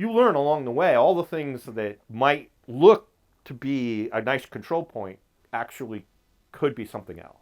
you learn along the way all the things that might look to be a nice control point actually could be something else.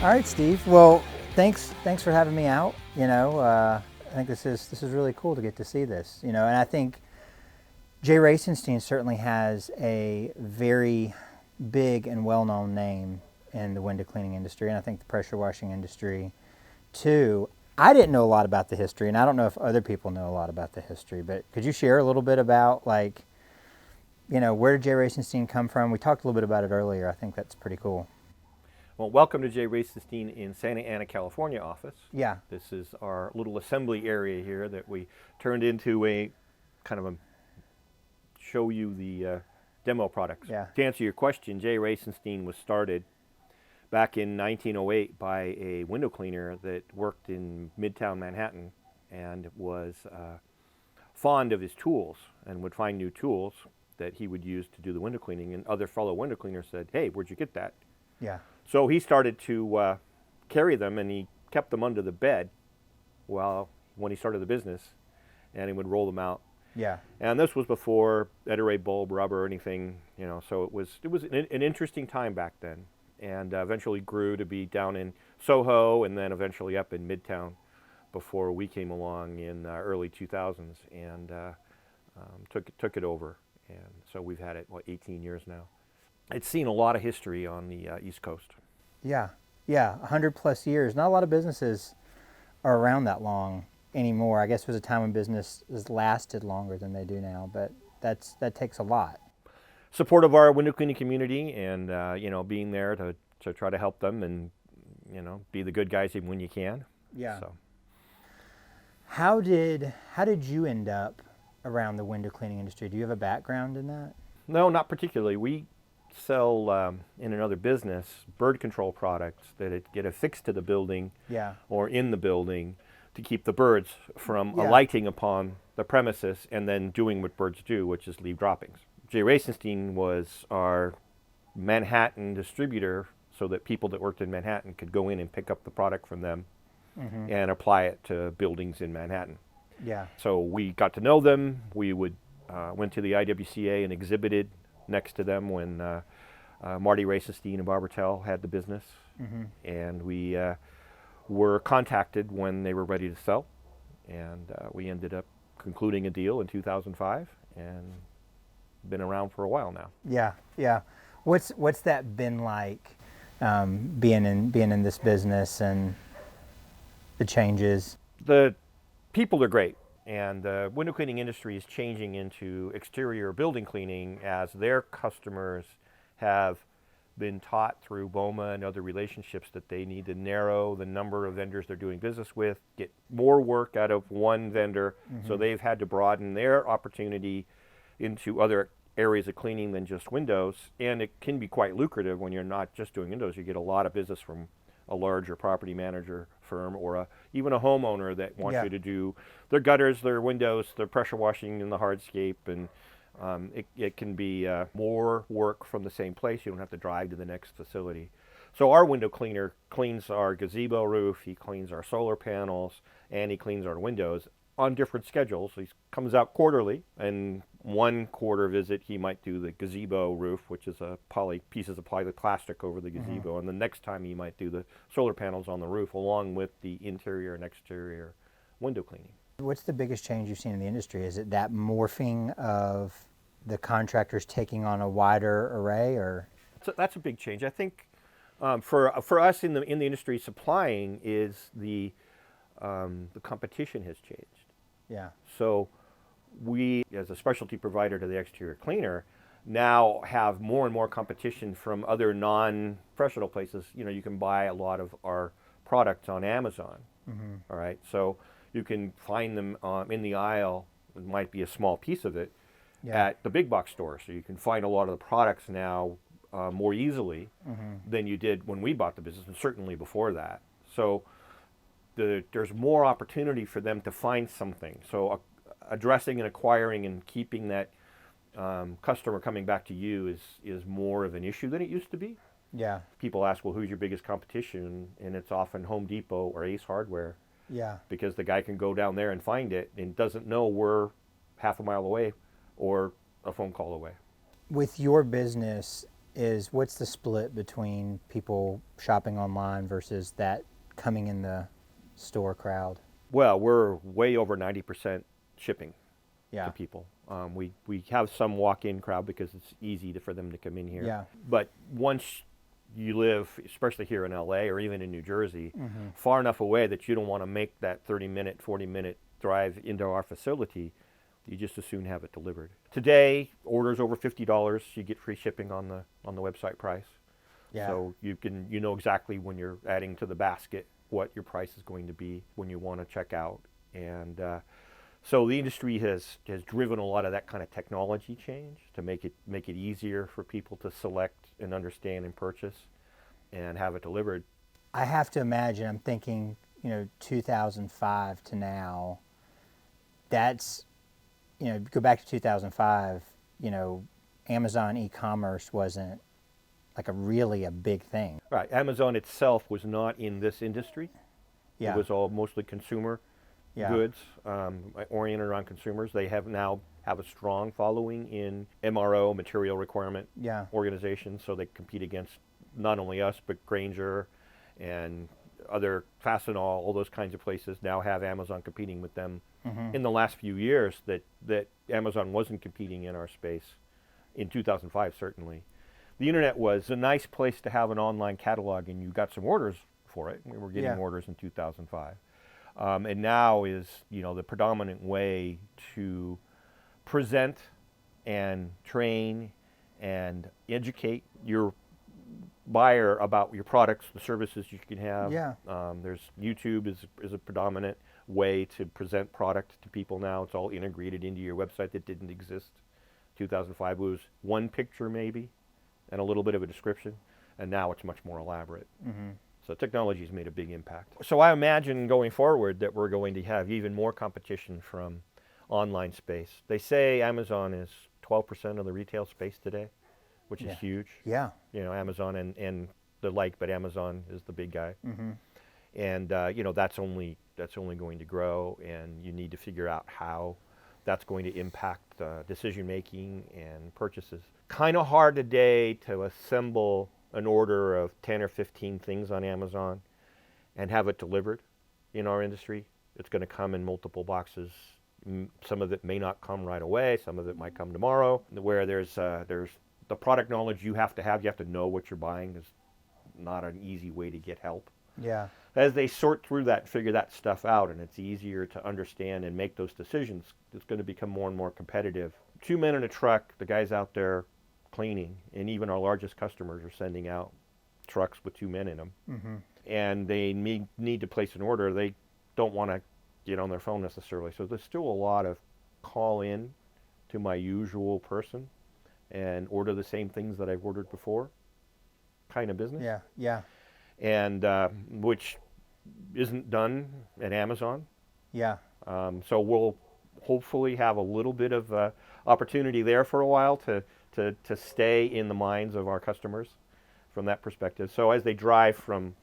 All right, Steve. Well, thanks for having me out. I think this is really cool to get to see this. And I think J.Racenstein certainly has a very big and well-known name in the window cleaning industry, and I think the pressure washing industry too. I didn't know a lot about the history, and I don't know if other people know a lot about the history. But could you share a little bit about, where did J.Racenstein come from? We talked a little bit about it earlier. I think that's pretty cool. Well, welcome to J.Racenstein in Santa Ana, California office. Yeah. This is our little assembly area here that we turned into a kind of a show you the demo products. Yeah. To answer your question, J.Racenstein was started back in 1908 by a window cleaner that worked in Midtown Manhattan and was fond of his tools and would find new tools that he would use to do the window cleaning. And other fellow window cleaners said, "Hey, where'd you get that?" Yeah. So he started to carry them, and he kept them under the bed when he started the business, and he would roll them out. Yeah. And this was before Ettore bulb, rubber, or anything, so it was an interesting time back then, and eventually grew to be down in Soho and then eventually up in Midtown before we came along in early 2000s and took it over. And so we've had it, 18 years now. It's seen a lot of history on the East Coast. Yeah, 100 plus years. Not a lot of businesses are around that long anymore. I guess there was a time when business has lasted longer than they do now, but that takes a lot. Support of our window cleaning community and, being there to try to help them and, be the good guys even when you can. Yeah. So. How did you end up around the window cleaning industry? Do you have a background in that? No, not particularly. We sell in another business bird control products that get affixed to the building or in the building to keep the birds from alighting upon the premises and then doing what birds do, which is leave droppings. J.Racenstein was our Manhattan distributor so that people that worked in Manhattan could go in and pick up the product from them and apply it to buildings in Manhattan. Yeah. So we got to know them. We went to the IWCA and exhibited next to them when Marty Racenstein and Barbara Tell had the business. And we were contacted when they were ready to sell. And we ended up concluding a deal in 2005 and been around for a while now. Yeah. What's that been like, being in this business and the changes? The people are great. And the window cleaning industry is changing into exterior building cleaning as their customers have been taught through BOMA and other relationships that they need to narrow the number of vendors they're doing business with, get more work out of one vendor. So they've had to broaden their opportunity into other areas of cleaning than just windows. And it can be quite lucrative when you're not just doing windows. You get a lot of business from a larger property manager firm or even a homeowner that wants you to do their gutters, their windows, their pressure washing and the hardscape, and it can be more work from the same place. You don't have to drive to the next facility. So our window cleaner cleans our gazebo roof, he cleans our solar panels, and he cleans our windows on different schedules. He comes out quarterly, and one quarter visit he might do the gazebo roof, which is pieces of plastic over the gazebo, and the next time he might do the solar panels on the roof along with the interior and exterior window cleaning. What's the biggest change you've seen in the industry? Is it that morphing of the contractors taking on a wider array, or? So that's a big change. I think for us in the industry supplying is the competition has changed. Yeah. So we, as a specialty provider to the exterior cleaner, now have more and more competition from other non-professional places. You can buy a lot of our products on Amazon. All right, so you can find them in the aisle. It might be a small piece of it, at the big box store. So you can find a lot of the products now more easily than you did when we bought the business, and certainly before that. So there's more opportunity for them to find something. So addressing and acquiring and keeping that customer coming back to you is more of an issue than it used to be. Yeah. People ask, well, who's your biggest competition? And it's often Home Depot or Ace Hardware. Yeah. Because the guy can go down there and find it and doesn't know we're half a mile away or a phone call away. With your business, what's the split between people shopping online versus that coming in the store crowd? Well, we're way over 90% shipping Yeah. to people. We have some walk-in crowd because it's easy for them to come in here. Yeah. But once you live, especially here in LA or even in New Jersey, far enough away that you don't want to make that 30-minute, 40-minute drive into our facility, you just as soon have it delivered. Today, orders over $50, you get free shipping on the website price. Yeah. So you know exactly when you're adding to the basket what your price is going to be when you want to check out. And so the industry has driven a lot of that kind of technology change to make it easier for people to select and understand and purchase and have it delivered. I have to imagine, I'm thinking, 2005 to now, that's, go back to 2005, Amazon e-commerce wasn't like a big thing. Right. Amazon itself was not in this industry. Yeah. It was all mostly consumer goods, oriented around consumers. They now have a strong following in MRO, material requirement organizations, so they compete against not only us, but Grainger and other Fastenal, all those kinds of places now have Amazon competing with them. In the last few years that Amazon wasn't competing in our space. In 2005, certainly. The internet was a nice place to have an online catalog, and you got some orders for it. We were getting orders in 2005. And now is, the predominant way to present and train and educate your buyer about your products, the services you can have. Yeah. There's YouTube is a predominant way to present product to people now. It's all integrated into your website that didn't exist. 2005 was one picture maybe and a little bit of a description, and now it's much more elaborate. So technology has made a big impact. So I imagine going forward that we're going to have even more competition from online space. They say Amazon is 12% of the retail space today, which is huge. Yeah. Amazon and the like, but Amazon is the big guy. And that's only going to grow, and you need to figure out how that's going to impact decision making and purchases. Kind of hard today to assemble an order of 10 or 15 things on Amazon and have it delivered in our industry. It's going to come in multiple boxes. Some of it may not come right away. Some of it might come tomorrow. Where there's the product knowledge you have to know what you're buying. Is not an easy way to get help. Yeah. As they sort through that, figure that stuff out, and it's easier to understand and make those decisions, it's going to become more and more competitive. 2 men in a truck, the guys out there cleaning, and even our largest customers are sending out trucks with 2 men in them. And they need to place an order. They don't want to get on their phone necessarily. So there's still a lot of call in to my usual person and order the same things that I've ordered before kind of business. Yeah, yeah. And which isn't done at Amazon. Yeah. So we'll hopefully have a little bit of opportunity there for a while to stay in the minds of our customers from that perspective. So as they drive from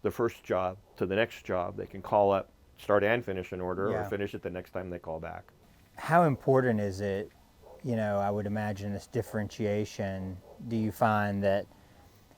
the first job to the next job, they can call up, start and finish an order, or finish it the next time they call back. How important is it, I would imagine this differentiation? Do you find that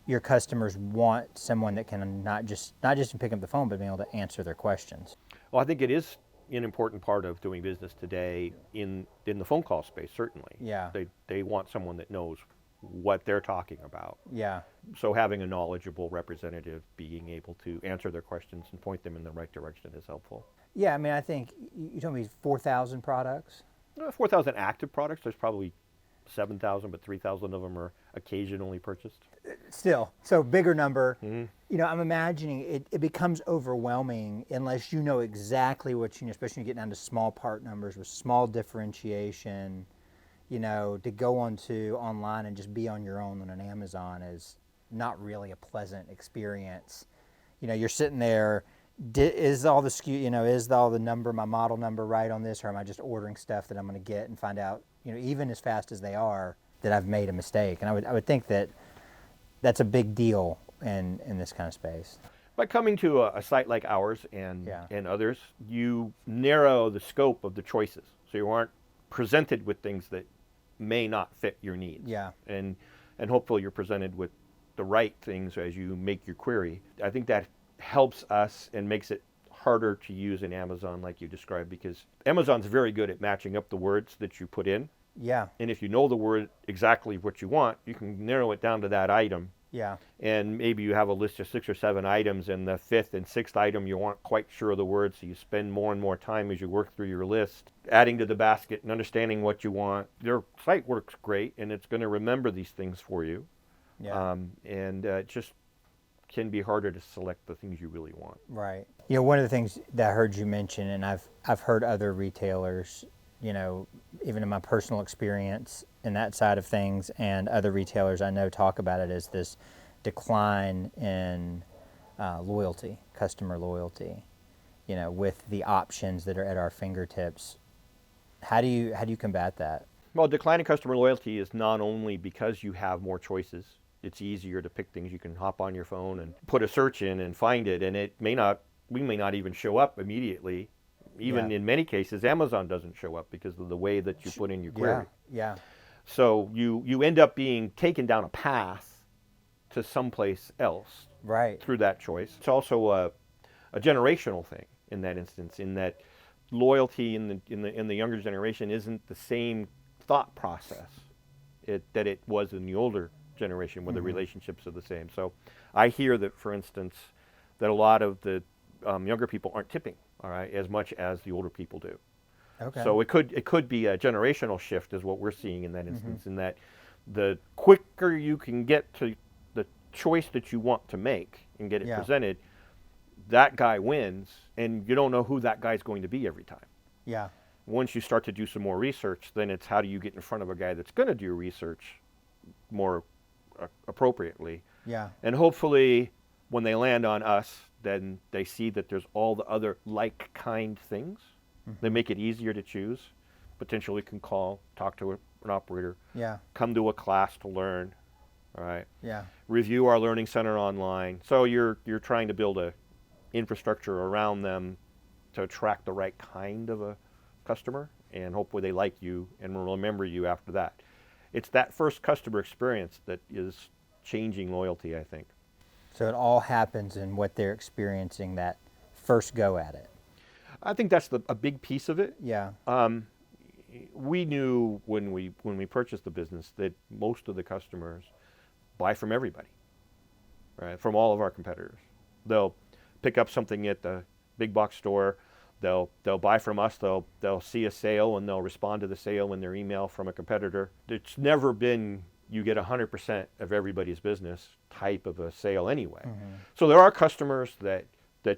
your customers want someone that can not just pick up the phone, but be able to answer their questions? Well, I think it is an important part of doing business today in the phone call space, certainly. Yeah. They want someone that knows what they're talking about. Yeah. So having a knowledgeable representative being able to answer their questions and point them in the right direction is helpful. Yeah, I mean, I think you told me 4,000 products? 4,000 active products. There's probably 7,000, but 3,000 of them are occasionally purchased. Still, so bigger number. I'm imagining it becomes overwhelming unless you know exactly what you need, especially when you get down to small part numbers with small differentiation. you know, to go onto online and just be on your own on an Amazon is not really a pleasant experience. You know, you're sitting there, is all the SKU, you know, is all the number, my model number right on this, or am I just ordering stuff that I'm going to get and find out, you know, even as fast as they are, that I've made a mistake? And I would think that that's a big deal in this kind of space. By coming to a site like ours and others, you narrow the scope of the choices, so you aren't presented with things that may not fit your needs. Yeah. And hopefully you're presented with the right things as you make your query. I think that helps us and makes it harder to use in Amazon, like you described, because Amazon's very good at matching up the words that you put in. Yeah. And if you know the word exactly what you want, you can narrow it down to that item. Yeah. And maybe you have a list of 6 or 7 items, and the 5th and 6th item you aren't quite sure of the word, so you spend more and more time as you work through your list, adding to the basket and understanding what you want. Your site works great, and it's going to remember these things for you. Yeah. It just can be harder to select the things you really want. Right. You know, one of the things that I heard you mention, and I've heard other retailers, you know, even in my personal experience in that side of things, and other retailers I know talk about it, is this decline in loyalty, customer loyalty, you know, with the options that are at our fingertips. How do you combat that? Well, declining customer loyalty is not only because you have more choices. It's easier to pick things. You can hop on your phone and put a search in and find it, and we may not even show up immediately. Even in many cases, Amazon doesn't show up because of the way that you put in your query. Yeah. So you end up being taken down a path to someplace else through that choice. It's also a generational thing in that instance, in that loyalty in the younger generation isn't the same thought process that it was in the older generation, where the relationships are the same. So I hear that, for instance, that a lot of the younger people aren't tipping, all right, as much as the older people do. Okay. So it could be a generational shift, is what we're seeing in that instance, in that the quicker you can get to the choice that you want to make and get it presented, that guy wins, and you don't know who that guy's going to be every time. Yeah. Once you start to do some more research, then it's how do you get in front of a guy that's going to do research more appropriately. Yeah. And hopefully when they land on us, then they see that there's all the other like kind things. They make it easier to choose. Potentially can call, talk to an operator, come to a class to learn, all right? Yeah. Review our learning center online. So you're trying to build a infrastructure around them to attract the right kind of a customer, and hopefully they like you and will remember you after that. It's that first customer experience that is changing loyalty, I think. So it all happens in what they're experiencing that first go at it. I think that's a big piece of it. Yeah. We knew when we purchased the business that most of the customers buy from everybody, right? From all of our competitors. They'll pick up something at the big box store. They'll buy from us. They'll see a sale and they'll respond to the sale in their email from a competitor. It's never been you get 100% of everybody's business type of a sale anyway. So there are customers that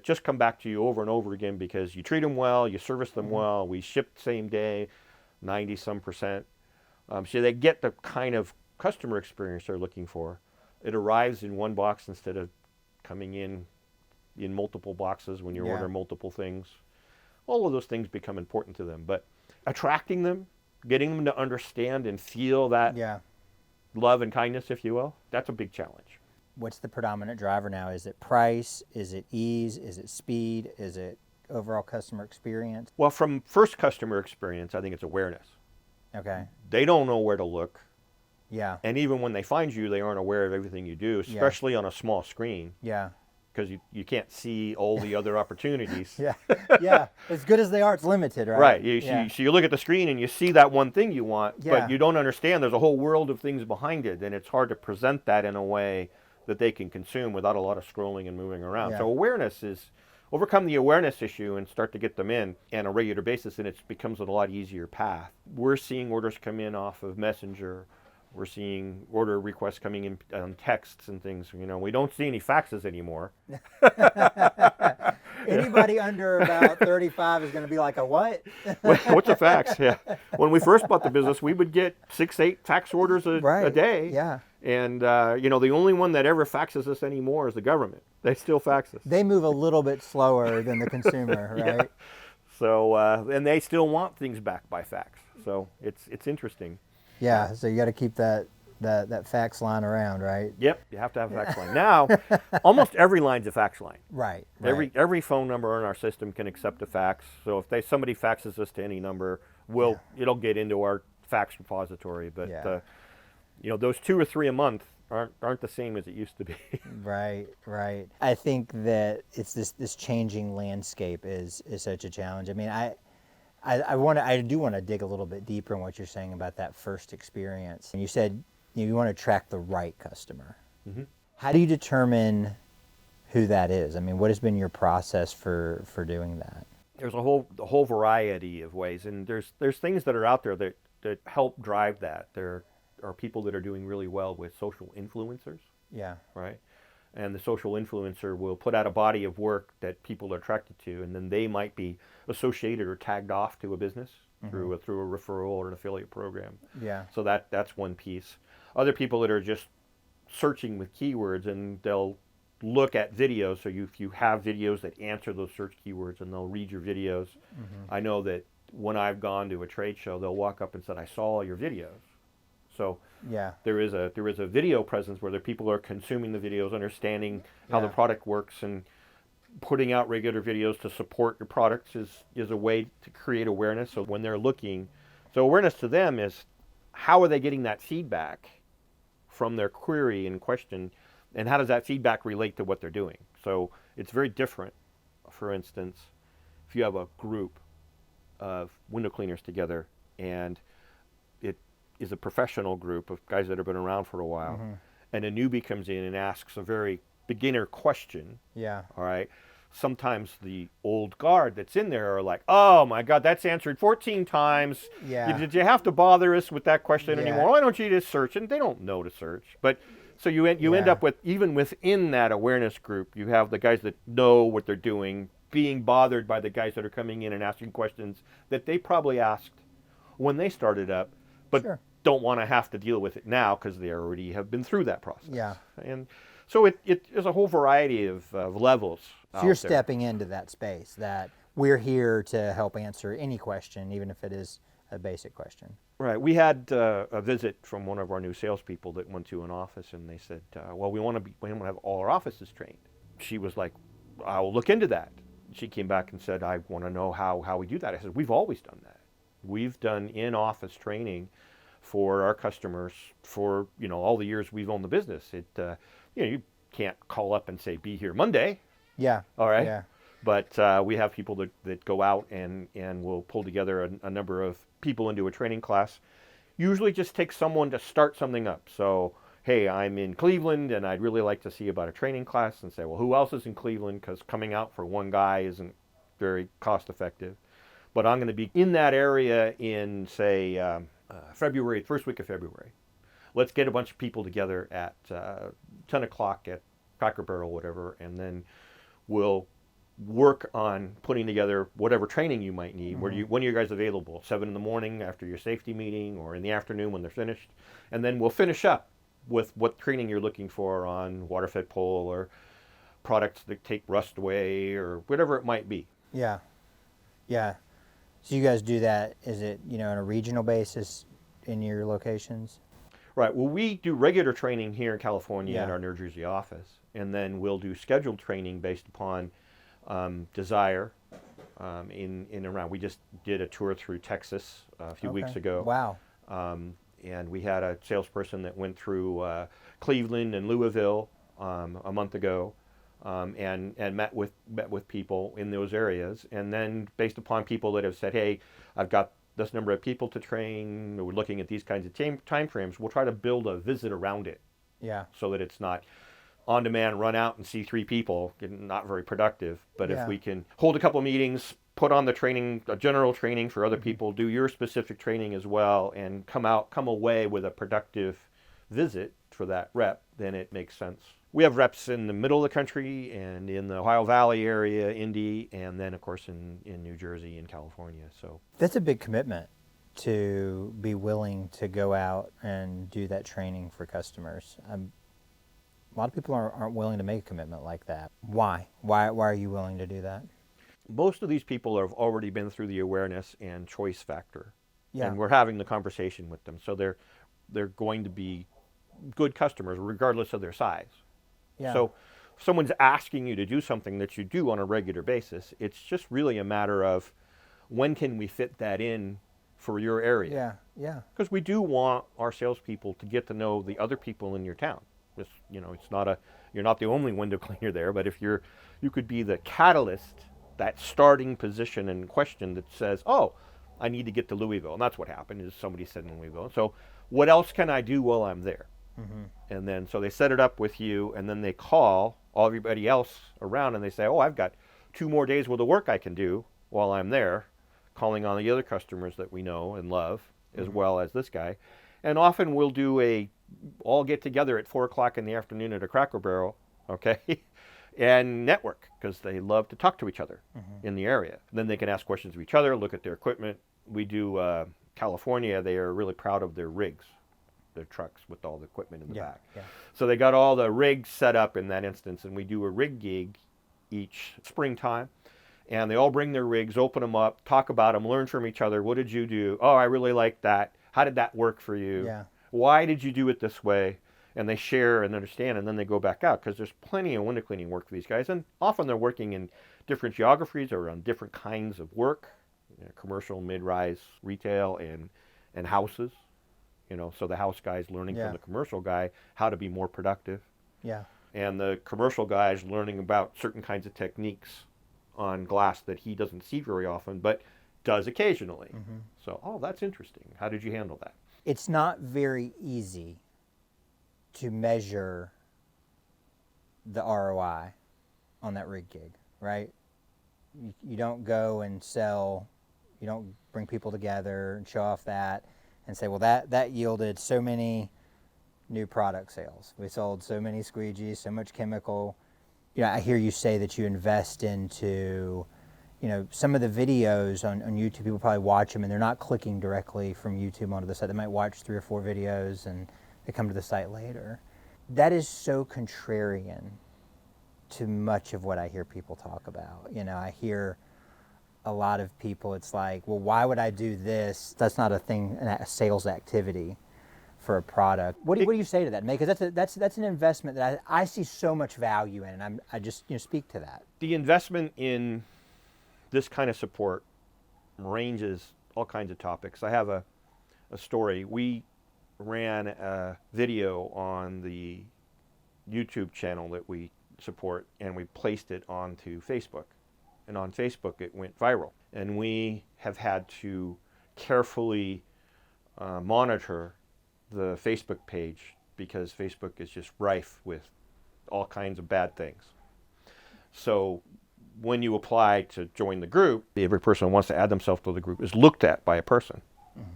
just come back to you over and over again because you treat them well, you service them well, we ship same day, 90-some%. So they get the kind of customer experience they're looking for. It arrives in one box instead of coming in multiple boxes when you order multiple things. All of those things become important to them. But attracting them, getting them to understand and feel that love and kindness, if you will, that's a big challenge. What's the predominant driver now? Is it price? Is it ease? Is it speed? Is it overall customer experience? Well, from first customer experience, I think it's awareness. Okay. They don't know where to look. Yeah. And even when they find you, they aren't aware of everything you do, especially on a small screen. Yeah. Because you can't see all the other opportunities. Yeah. As good as they are, it's limited, right? Right. So you look at the screen and you see that one thing you want, but you don't understand there's a whole world of things behind it, and it's hard to present that in a way that they can consume without a lot of scrolling and moving around. So awareness is, overcome the awareness issue and start to get them in on a regular basis, and it becomes a lot easier path. We're seeing orders come in off of Messenger. We're seeing order requests coming in on texts and things. You know, we don't see any faxes anymore. Anybody under about 35 is going to be like, a what? What's a fax? Yeah. When we first bought the business, we would get 6, 8 fax orders a Right. day. Yeah. And, the only one that ever faxes us anymore is the government. They still fax us. They move a little bit slower than the consumer, right? Yeah. So, and they still want things back by fax. So it's interesting. Yeah. So you got to keep that fax line around, right? Yep, you have to have a fax line. Now, almost every line's a fax line. Right. Every phone number in our system can accept a fax. So if somebody faxes us to any number, it'll get into our fax repository. But those 2 or 3 a month aren't the same as it used to be. Right. I think that it's this changing landscape is such a challenge. I mean, I do want to dig a little bit deeper in what you're saying about that first experience. And you said you want to attract the right customer. Mm-hmm. How do you determine who that is? I mean, what has been your process for doing that? There's a whole variety of ways, and there's things that are out there that help drive that. There are people that are doing really well with social influencers. Yeah. Right. And the social influencer will put out a body of work that people are attracted to, and then they might be associated or tagged off to a business through a referral or an affiliate program. Yeah. So that's one piece. Other people that are just searching with keywords, and they'll look at videos. So if you have videos that answer those search keywords, and they'll read your videos. I know that when I've gone to a trade show, they'll walk up and say, "I saw all your videos." So there is a video presence where the people are consuming the videos, understanding how the product works, and putting out regular videos to support your products is a way to create awareness. So when they're looking, so awareness to them is how are they getting that feedback from their query and question, and how does that feedback relate to what they're doing? So it's very different. For instance, if you have a group of window cleaners together, and it is a professional group of guys that have been around for a while, and a newbie comes in and asks a very beginner question. Yeah. All right. Sometimes the old guard that's in there are like, "Oh my God, that's answered 14 times. Yeah. Did you have to bother us with that question Yeah. anymore? Why don't you just search?" And they don't know to search. But so you end up with, even within that awareness group, you have the guys that know what they're doing being bothered by the guys that are coming in and asking questions that they probably asked when they started up, but don't want to have to deal with it now because they already have been through that process. Yeah. And so it is a whole variety of levels. So you're stepping into that space that we're here to help answer any question, even if it is a basic question. Right. We had a visit from one of our new salespeople that went to an office, and they said, "Well, we want to have all our offices trained." She was like, "I'll look into that." She came back and said, "I want to know how we do that." I said, "We've always done that. We've done in-office training for our customers for all the years we've owned the business. You can't call up and say, 'Be here Monday.'" Yeah. All right. Yeah. But we have people that go out and will pull together a number of people into a training class. Usually just takes someone to start something up. So, hey, I'm in Cleveland and I'd really like to see about a training class, and say, well, who else is in Cleveland? Because coming out for one guy isn't very cost effective. But I'm going to be in that area in, say, February, first week of February. Let's get a bunch of people together at 10 o'clock at Cracker Barrel, whatever, and then we'll work on putting together whatever training you might need. When are you guys available? 7 in the morning after your safety meeting, or in the afternoon when they're finished? And then we'll finish up with what training you're looking for on water-fed pole or products that take rust away or whatever it might be. Yeah. Yeah. So you guys do that, is it, on a regional basis in your locations? Right. Well, we do regular training here in California at our New Jersey office, and then we'll do scheduled training based upon desire in and around. We just did a tour through Texas a few weeks ago. Wow. And we had a salesperson that went through Cleveland and Louisville a month ago, and met with people in those areas. And then based upon people that have said, hey, I've got this number of people to train, we're looking at these kinds of time frames, we'll try to build a visit around it. Yeah. So that it's not on demand, run out and see 3 people, not very productive. But if we can hold a couple of meetings, put on the training, a general training for other people, do your specific training as well, and come away with a productive visit for that rep, then it makes sense. We have reps in the middle of the country and in the Ohio Valley area, Indy, and then of course in New Jersey and California. So That's a big commitment to be willing to go out and do that training for customers. A lot of people aren't willing to make a commitment like that. Why? Why are you willing to do that? most of these people have already been through the awareness and choice factor. Yeah. And we're having the conversation with them. So they're going to be good customers regardless of their size. Yeah. So if someone's asking you to do something that you do on a regular basis, it's just really a matter of when can we fit that in for your area. Yeah, yeah. Because we do want our salespeople to get to know the other people in your town. It's, it's not you're not the only window cleaner there, but if you could be the catalyst, that starting position and question that says, oh, I need to get to Louisville. And that's what happened, is somebody said in Louisville. So what else can I do while I'm there? Mm-hmm. And then, so they set it up with you, and then they call everybody else around and they say, oh, I've got 2 more days worth of work I can do while I'm there, calling on the other customers that we know and love, as well as this guy. And often we'll do all get together at 4 o'clock in the afternoon at a Cracker Barrel, okay, and network, because they love to talk to each other in the area. And then they can ask questions of each other, look at their equipment. We do California, they are really proud of their rigs, their trucks with all the equipment in the back. Yeah. So they got all the rigs set up in that instance, and we do a rig gig each springtime. And they all bring their rigs, open them up, talk about them, learn from each other. What did you do? Oh, I really like that. How did that work for you? Yeah. Why did you do it this way? And they share and understand, and then they go back out, because there's plenty of window cleaning work for these guys. And often they're working in different geographies or on different kinds of work, commercial, mid-rise, retail, and houses. So the house guy's learning from the commercial guy how to be more productive. Yeah. And the commercial guy's learning about certain kinds of techniques on glass that he doesn't see very often, but does occasionally. So, oh, that's interesting. How did you handle that? It's not very easy to measure the ROI on that rig gig, right? You don't go and sell, you don't bring people together and show off that and say, well, that yielded so many new product sales. We sold so many squeegees, so much chemical. I hear you say that you invest into, some of the videos on YouTube. People probably watch them and they're not clicking directly from YouTube onto the site. They might watch 3 or 4 videos and they come to the site later. That is so contrarian to much of what I hear people talk about. I hear a lot of people, it's like, well, why would I do this? That's not a thing, a sales activity for a product. What do you say to that? Because that's an investment that I see so much value in, and I just speak to that. The investment in this kind of support ranges all kinds of topics. I have a story. We ran a video on the YouTube channel that we support, and we placed it onto Facebook. And on Facebook, it went viral. And we have had to carefully monitor the Facebook page, because Facebook is just rife with all kinds of bad things. So when you apply to join the group, every person who wants to add themselves to the group is looked at by a person.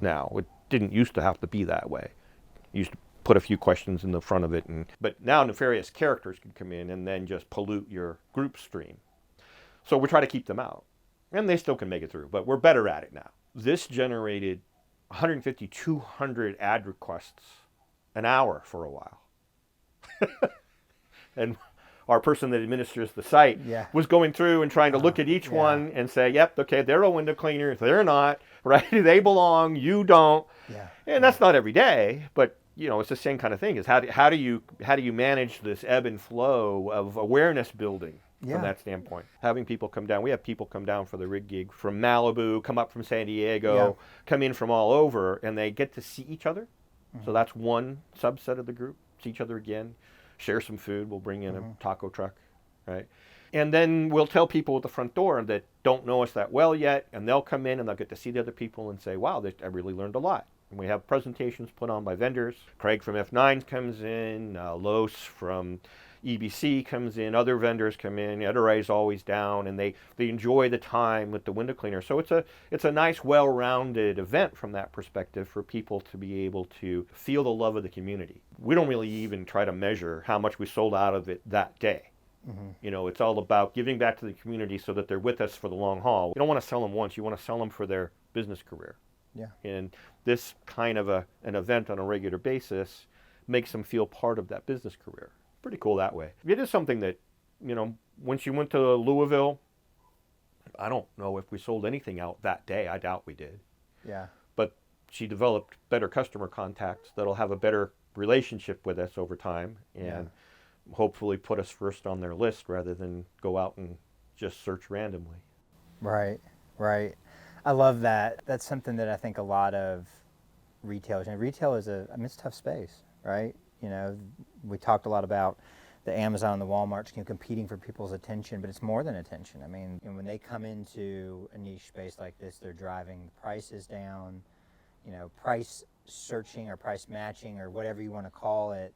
Now, it didn't used to have to be that way. You used to put a few questions in the front of it, but now nefarious characters can come in and then just pollute your group stream. So we try to keep them out. And they still can make it through, but we're better at it now. This generated 150, 200 ad requests an hour for a while. And our person that administers the site was going through and trying to look at each one and say, yep, okay, they're a window cleaner, they're not, right? They belong, you don't. And that's not every day, but it's the same kind of thing. Is how do you manage this ebb and flow of awareness building? From that standpoint, having people come down. We have people come down for the rig gig from Malibu, come up from San Diego, come in from all over, and they get to see each other. So that's one subset of the group. See each other again, share some food. We'll bring in a taco truck, right? And then we'll tell people at the front door that don't know us that well yet, and they'll come in and they'll get to see the other people and say, wow, I really learned a lot. And we have presentations put on by vendors. Craig from F9 comes in, Los from EBC comes in, other vendors come in, Ettore is always down, and they enjoy the time with the window cleaner. So it's a nice, well-rounded event from that perspective for people to be able to feel the love of the community. We don't really even try to measure how much we sold out of it that day. You know, it's all about giving back to the community so that they're with us for the long haul. You don't want to sell them once, you want to sell them for their business career. Yeah. And this kind of an event on a regular basis makes them feel part of that business career. Pretty cool that way. It is something that, you know, when she went to Louisville, I don't know if we sold anything out that day. I doubt we did. Yeah. But she developed better customer contacts that'll have a better relationship with us over time, and hopefully put us first on their list rather than go out and just search randomly. Right, right. I love that. That's something that I think a lot of retailers, and retail is it's a tough space, right? You know, we talked a lot about the Amazon and the Walmarts competing for people's attention, but it's more than attention. I mean, when they come into a niche space like this, they're driving prices down. You know, price searching or price matching or whatever you want to call it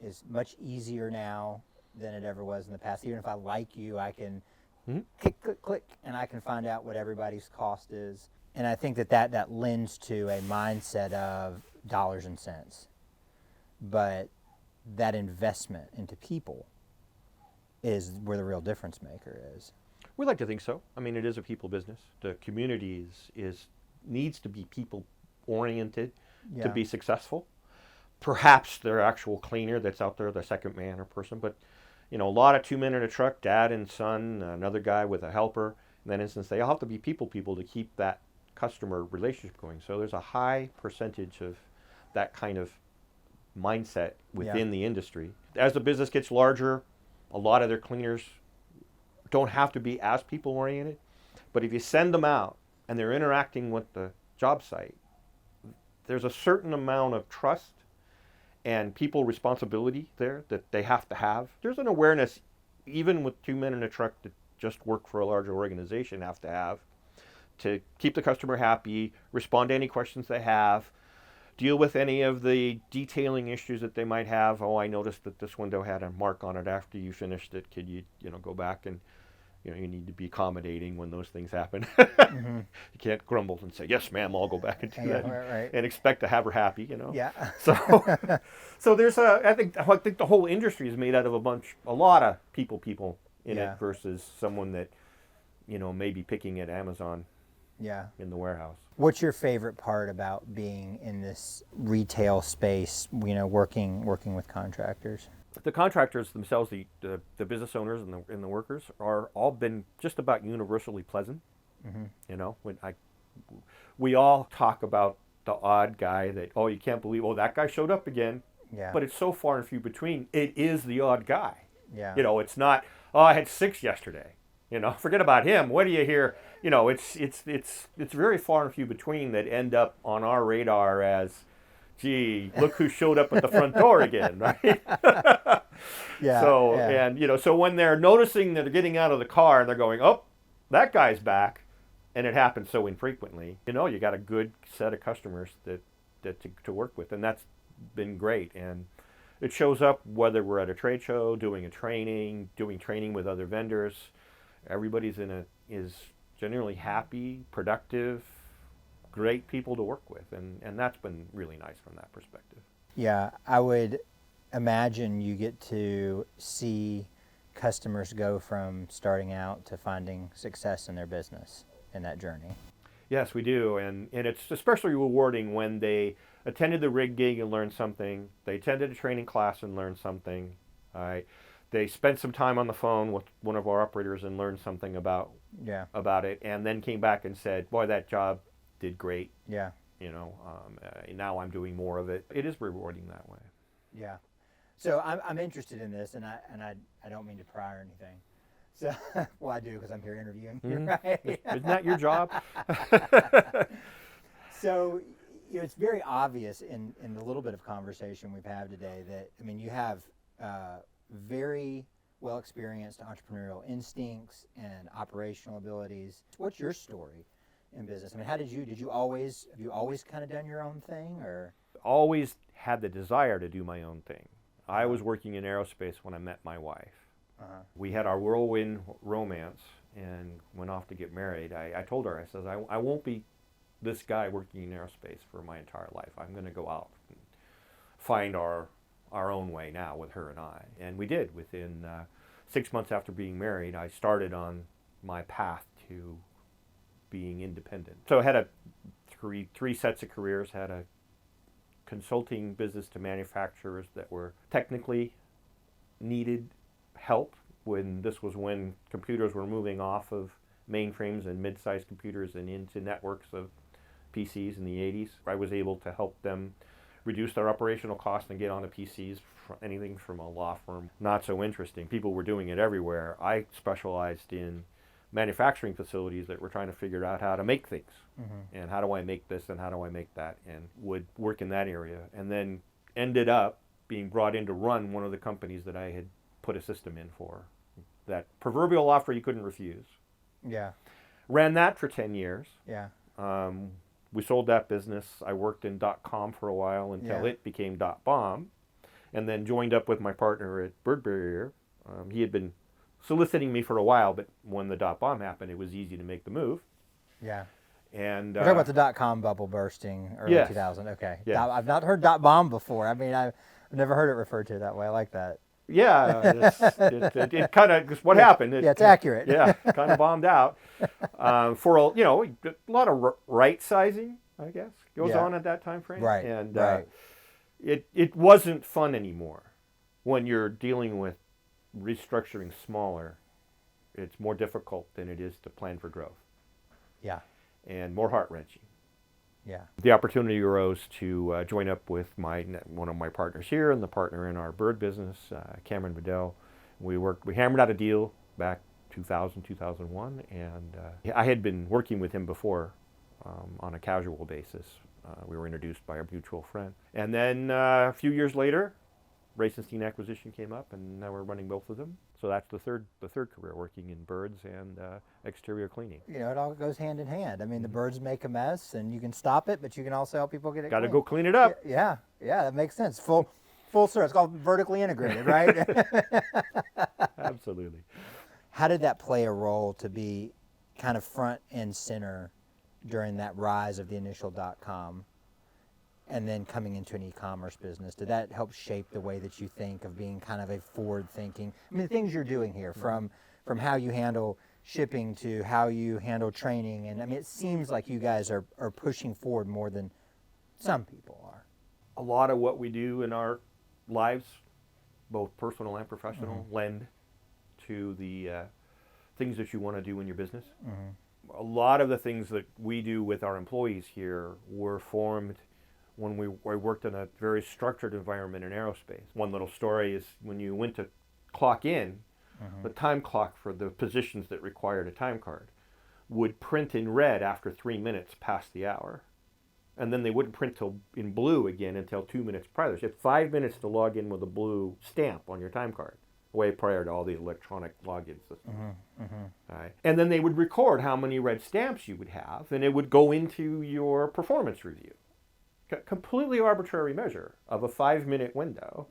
is much easier now than it ever was in the past. Even if I like you, I can click, click, click, and I can find out what everybody's cost is. And I think that lends to a mindset of dollars and cents. But that investment into people is where the real difference maker is. We like to think so. I mean, it is a people business. The community needs to be people oriented to be successful. Perhaps their actual cleaner that's out there, the second man or person, but you know, a lot of 2 men in a truck, dad and son, another guy with a helper. In that instance, they all have to be people to keep that customer relationship going. So there's a high percentage of that kind of mindset within the industry. As the business gets larger, a lot of their cleaners don't have to be as people oriented, but if you send them out and they're interacting with the job site, there's a certain amount of trust and people responsibility there that they have to have. There's an awareness, even with 2 men in a truck that just work for a larger organization, have to keep the customer happy, respond to any questions they have, deal with any of the detailing issues that they might have. Oh, I noticed that this window had a mark on it after you finished it. Could you go back and, you need to be accommodating when those things happen. You can't grumble and say, yes, ma'am, I'll go back and do that. Right. And expect to have her happy, Yeah. So there's I think the whole industry is made out of a lot of people in it versus someone that, may be picking at Amazon in the warehouse. What's your favorite part about being in this retail space, working with contractors? The contractors themselves, the business owners and the workers, are all been just about universally pleasant. We all talk about the odd guy that, oh, you can't believe, oh, that guy showed up again. Yeah. But it's so far and few between. It is the odd guy. Yeah. It's not, oh, I had 6 yesterday. Forget about him. What do you hear? It's very far and few between that end up on our radar as, gee, look who showed up at the front door again, right? So when they're noticing that they're getting out of the car and they're going, oh, that guy's back, and it happens so infrequently, you got a good set of customers to work with, and that's been great. And it shows up whether we're at a trade show, doing training with other vendors. Everybody's is generally happy, productive, great people to work with, and that's been really nice from that perspective. Yeah, I would imagine you get to see customers go from starting out to finding success in their business in that journey. Yes, we do, and it's especially rewarding when they attended the rig gig and learned something, they attended a training class and learned something, they spent some time on the phone with one of our operators and learned something about it, and then came back and said, boy, that job did great. Yeah. Now I'm doing more of it. It is rewarding that way. Yeah. So I'm interested in this, and I don't mean to pry or anything. So, well, I do because I'm here interviewing you, right? Isn't that your job? So, it's very obvious in the little bit of conversation we've had today that, you have very well experienced entrepreneurial instincts and operational abilities. What's your story in business? How have you always kind of done your own thing, or? Always had the desire to do my own thing. I was working in aerospace when I met my wife. Uh-huh. We had our whirlwind romance and went off to get married. I told her, I says, I won't be this guy working in aerospace for my entire life. I'm going to go out and find our own way now with her and I. And we did. Within 6 months after being married, I started on my path to being independent. So I had a three sets of careers, had a consulting business to manufacturers that were technically needed help when computers were moving off of mainframes and mid-sized computers and into networks of PCs in the 80s. I was able to help them reduce their operational costs and get onto PCs, anything from a law firm. Not so interesting. People were doing it everywhere. I specialized in manufacturing facilities that were trying to figure out how to make things. Mm-hmm. And how do I make this and how do I make that, and would work in that area, and then ended up being brought in to run one of the companies that I had put a system in for. That proverbial offer you couldn't refuse. Yeah. Ran that for 10 years. Yeah. We sold that business. I worked in .com for a while until it became .bomb, and then joined up with my partner at Bird Barrier. He had been soliciting me for a while, but when the .bomb happened, it was easy to make the move. Yeah. And we're talking about the .com bubble bursting early 2000. Okay. Yeah. I've not heard .bomb before. I mean, I've never heard it referred to that way. I like that. Yeah, it kind of what happened. It's accurate. Yeah, kind of bombed out for a lot of right sizing, I guess, goes on at that time frame. Right. And it wasn't fun anymore when you're dealing with restructuring smaller. It's more difficult than it is to plan for growth. Yeah. And more heart-wrenching. Yeah. The opportunity arose to join up with one of my partners here and the partner in our bird business, Cameron Bedell. We hammered out a deal back 2000, 2001, and I had been working with him before on a casual basis. We were introduced by a mutual friend. And then a few years later, Racenstein acquisition came up, and now we're running both of them. So that's the third career, working in birds and exterior cleaning. It all goes hand in hand. I mean, the birds make a mess, and you can stop it, but you can also help people get it. Got to go clean it up. Yeah, that makes sense. Full service. It's called vertically integrated, right? Absolutely. How did that play a role to be kind of front and center during that rise of the initial .com? And then coming into an e-commerce business, did that help shape the way that you think of being kind of a forward-thinking? I mean, the things you're doing here, from how you handle shipping to how you handle training, and I mean, it seems like you guys are pushing forward more than some people are. A lot of what we do in our lives, both personal and professional, lend to the things that you want to do in your business. A lot of the things that we do with our employees here were formed when we worked in a very structured environment in aerospace. One little story is when you went to clock in, the time clock for the positions that required a time card would print in red after 3 minutes past the hour. And then they wouldn't print in blue again until 2 minutes prior. So you had 5 minutes to log in with a blue stamp on your time card, way prior to all the electronic login systems. All right. And then they would record how many red stamps you would have, and it would go into your performance review. Completely arbitrary measure of a 5-minute window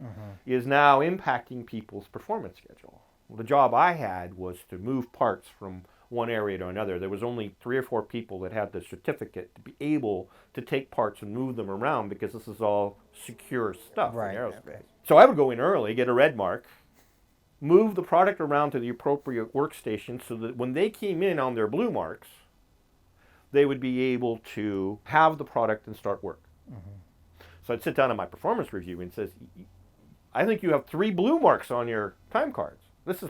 is now impacting people's performance schedule. Well, the job I had was to move parts from one area to another. There was only 3 or 4 people that had the certificate to be able to take parts and move them around, because this is all secure stuff in aerospace. Okay. So I would go in early, get a red mark, move the product around to the appropriate workstation so that when they came in on their blue marks, they would be able to have the product and start work. So I'd sit down on my performance review and says, I think you have 3 blue marks on your time cards.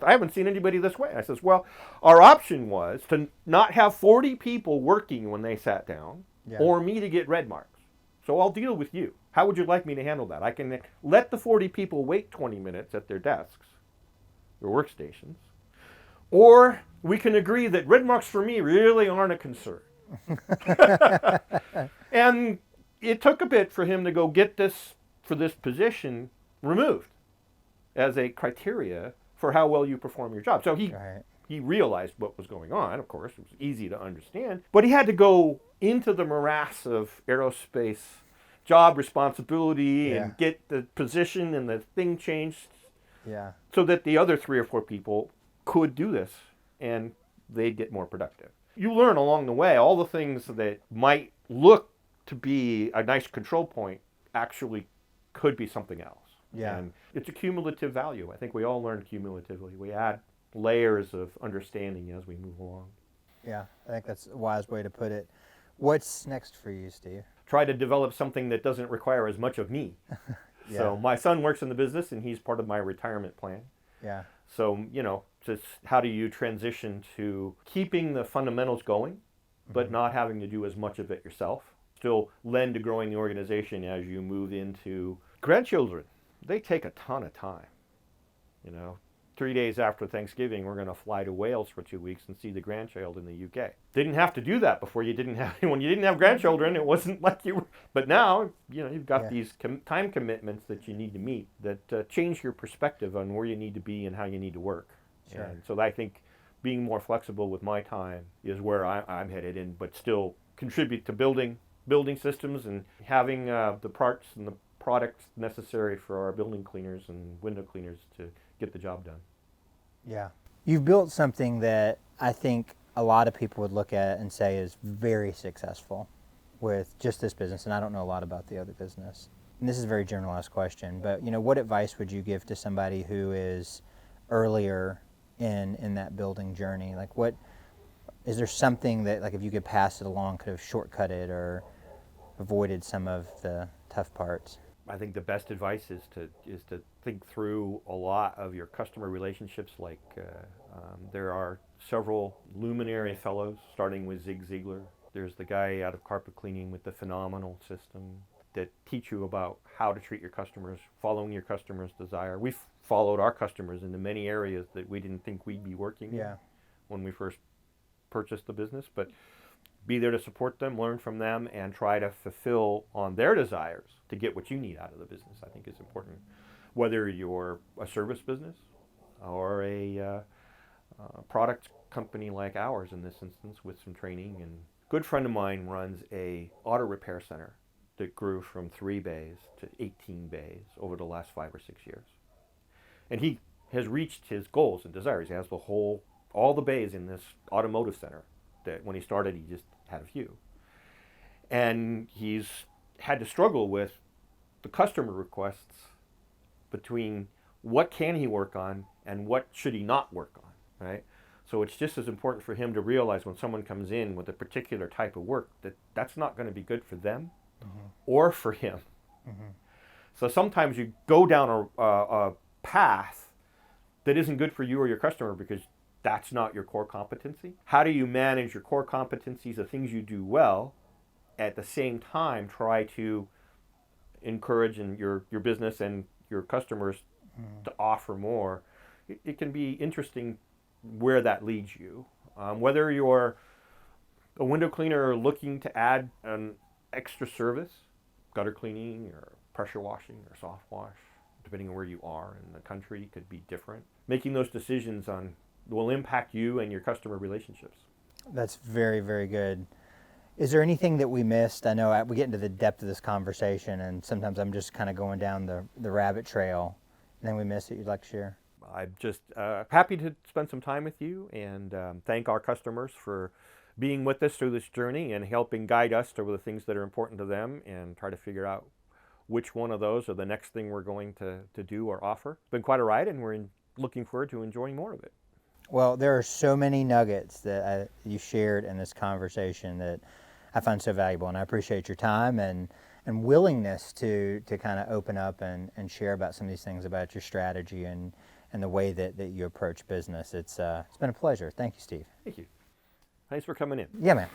I haven't seen anybody this way. I says, well, our option was to not have 40 people working when they sat down, or me to get red marks. So I'll deal with you. How would you like me to handle that? I can let the 40 people wait 20 minutes at their desks, their workstations, or we can agree that red marks for me really aren't a concern. And it took a bit for him to go get this position removed as a criteria for how well you perform your job. So he realized what was going on, of course. It was easy to understand. But he had to go into the morass of aerospace job responsibility Yeah. and get the position and the thing changed Yeah. so that the other 3 or 4 people could do this and they'd get more productive. You learn along the way all the things that might look to be a nice control point actually could be something else. Yeah. And it's a cumulative value. I think we all learn cumulatively. We add layers of understanding as we move along. Yeah. I think that's a wise way to put it. What's next for you, Steve? Try to develop something that doesn't require as much of me. Yeah. So my son works in the business and he's part of my retirement plan. Yeah. So, just how do you transition to keeping the fundamentals going, but not having to do as much of it yourself? Still lend to growing the organization as you move into grandchildren. They take a ton of time. 3 days after Thanksgiving, we're going to fly to Wales for 2 weeks and see the grandchild in the UK. Didn't have to do that before. When you didn't have grandchildren, it wasn't like you were. But now, you've got these time commitments that you need to meet that change your perspective on where you need to be and how you need to work. Sure. And so I think being more flexible with my time is where I'm headed in, but still contribute to building systems and having the parts and the products necessary for our building cleaners and window cleaners to get the job done. Yeah. You've built something that I think a lot of people would look at and say is very successful with just this business, and I don't know a lot about the other business. And this is a very generalized question, but what advice would you give to somebody who is earlier in that building journey? Like, what is there something that, like, if you could pass it along, could have shortcutted or avoided some of the tough parts? I think the best advice is to think through a lot of your customer relationships. Like there are several luminary fellows, starting with Zig Ziglar. There's the guy out of carpet cleaning with the phenomenal system that teach you about how to treat your customers, following your customers' desire. We've followed our customers into many areas that we didn't think we'd be working in when we first purchased the business, but be there to support them, learn from them, and try to fulfill on their desires to get what you need out of the business, I think is important. Whether you're a service business or a product company like ours in this instance with some training. And a good friend of mine runs a auto repair center that grew from 3 bays to 18 bays over the last 5 or 6 years. And he has reached his goals and desires. He has all the bays in this automotive center that when he started, he just had a few. And he's had to struggle with the customer requests between what can he work on and what should he not work on, right? So it's just as important for him to realize when someone comes in with a particular type of work that that's not going to be good for them or for him. So sometimes you go down a path that isn't good for you or your customer because that's not your core competency. How do you manage your core competencies, the things you do well, at the same time try to encourage in your business and your customers to offer more? It can be interesting where that leads you. Whether you're a window cleaner looking to add an extra service, gutter cleaning or pressure washing or soft wash, depending on where you are in the country, could be different. Making those decisions will impact you and your customer relationships. That's very, very good. Is there anything that we missed? I know we get into the depth of this conversation, and sometimes I'm just kind of going down the rabbit trail. Anything we missed that you'd like to share? I'm just happy to spend some time with you and thank our customers for being with us through this journey and helping guide us to the things that are important to them and try to figure out which one of those are the next thing we're going to do or offer. It's been quite a ride, and we're looking forward to enjoying more of it. Well, there are so many nuggets that you shared in this conversation that I find so valuable, and I appreciate your time and willingness to kind of open up and share about some of these things about your strategy and the way that you approach business. It's been a pleasure. Thank you, Steve. Thank you. Thanks for coming in. Yeah, man.